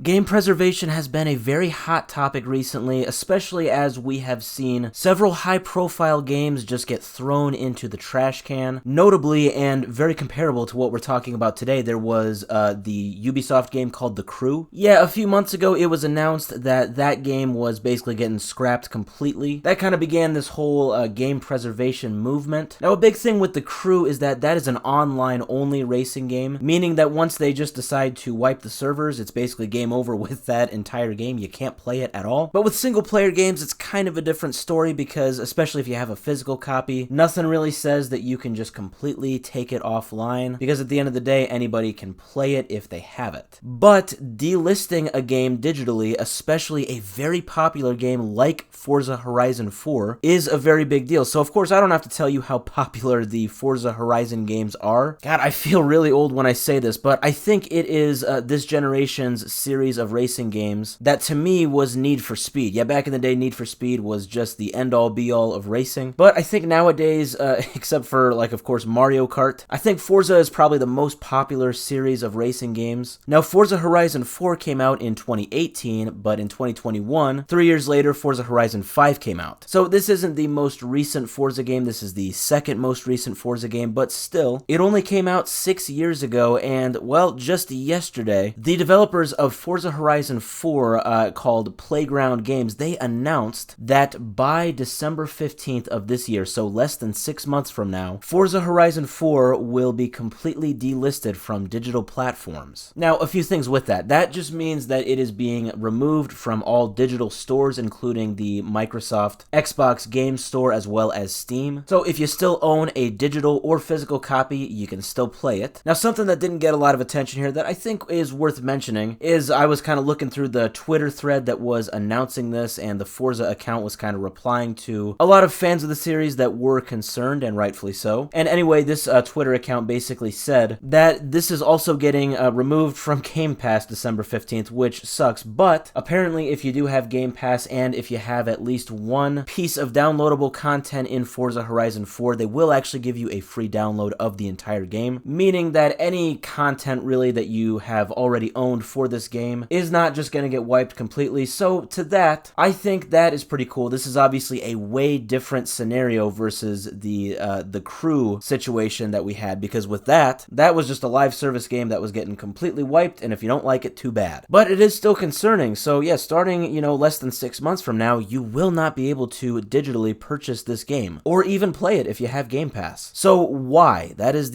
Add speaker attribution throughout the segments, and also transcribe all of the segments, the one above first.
Speaker 1: Game preservation has been a very hot topic recently, especially as we have seen several high-profile games just get thrown into the trash can. Notably, and very comparable to what we're talking about today, there was the Ubisoft game called The Crew. Yeah, a few months ago it was announced that that game was basically getting scrapped completely. That kind of began this whole game preservation movement. Now, a big thing with The Crew is that that is an online-only racing game, meaning that once they just decide to wipe the servers, it's basically game over with that entire game. You can't play it at all. But with single-player games, it's kind of a different story because, especially if you have a physical copy, nothing really says that you can just completely take it offline, because at the end of the day, anybody can play it if they have it. But delisting a game digitally, especially a very popular game like Forza Horizon 4, is a very big deal. So of course, I don't have to tell you how popular the Forza Horizon games are. God, I feel really old when I say this, but I think it is this generation's series of racing games that to me was Need for Speed. Yeah, back in the day, Need for Speed was just the end-all be-all of racing. But I think nowadays, except for, like, of course, Mario Kart, I think Forza is probably the most popular series of racing games. Now, Forza Horizon 4 came out in 2018, but in 2021, 3 years later, Forza Horizon 5 came out. So this isn't the most recent Forza game, this is the second most recent Forza game, but still, it only came out 6 years ago, and, well, just yesterday, the developers of Forza Horizon 4, called Playground Games, they announced that by December 15th of this year, so less than 6 months from now, Forza Horizon 4 will be completely delisted from digital platforms. Now, a few things with that. That just means that it is being removed from all digital stores, including the Microsoft Xbox Game Store as well as Steam. So if you still own a digital or physical copy, you can still play it. Now, something that didn't get a lot of attention here that I think is worth mentioning is I was kind of looking through the Twitter thread that was announcing this, and the Forza account was kind of replying to a lot of fans of the series that were concerned, and rightfully so. And anyway, this Twitter account basically said that this is also getting removed from Game Pass December 15th, which sucks, but apparently if you do have Game Pass and if you have at least one piece of downloadable content in Forza Horizon 4, they will actually give you a free download of the entire game, meaning that any content really that you have already owned for this game is not just going to get wiped completely. So to that, I think that is pretty cool. This is obviously a way different scenario versus the Crew situation that we had, because with that was just a live service game that was getting completely wiped, and if you don't like it, too bad. But it is still concerning. So yeah, starting, less than 6 months from now, you will not be able to digitally purchase this game or even play it if you have Game Pass. So why? That is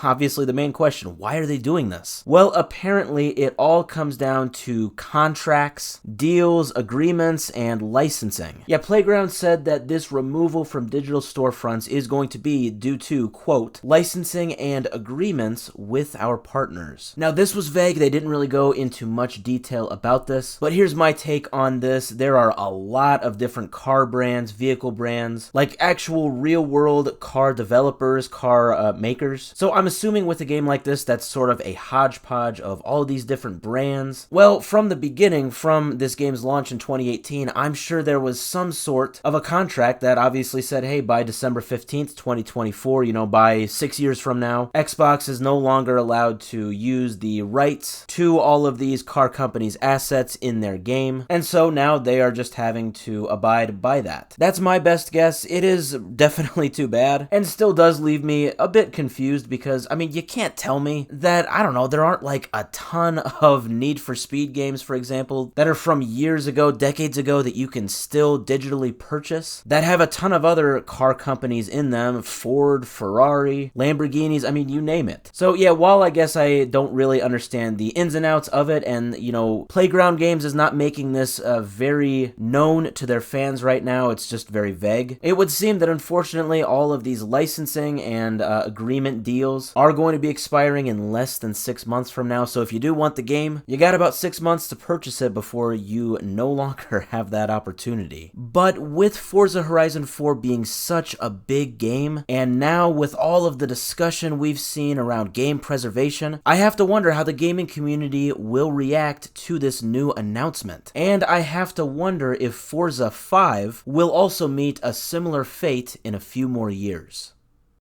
Speaker 1: obviously the main question. Why are they doing this? Well, apparently it all comes down to contracts, deals, agreements, and licensing. Yeah, Playground said that this removal from digital storefronts is going to be due to, quote, licensing and agreements with our partners. Now, this was vague. They didn't really go into much detail about this, but here's my take on this. There are a lot of different car brands, vehicle brands, like actual real-world car developers, car makers. So I'm assuming with a game like this, that's sort of a hodgepodge of all these different brands. Well, from the beginning, from this game's launch in 2018, I'm sure there was some sort of a contract that obviously said, hey, by December 15th, 2024, by 6 years from now, Xbox is no longer allowed to use the rights to all of these car companies' assets in their game, and so now they are just having to abide by that. That's my best guess. It is definitely too bad, and still does leave me a bit confused because, you can't tell me that, I don't know, there aren't like a ton of Need for Speed games, for example, that are from years ago, decades ago, that you can still digitally purchase, that have a ton of other car companies in them, Ford, Ferrari, Lamborghinis, you name it. So yeah, while I guess I don't really understand the ins and outs of it, and, Playground Games is not making this very known to their fans right now, it's just very vague, it would seem that unfortunately all of these licensing and agreement deals are going to be expiring in less than 6 months from now. So if you do want the game, you got about 6 months to purchase it before you no longer have that opportunity. But with Forza Horizon 4 being such a big game, and now with all of the discussion we've seen around game preservation, I have to wonder how the gaming community will react to this new announcement. And I have to wonder if Forza 5 will also meet a similar fate in a few more years.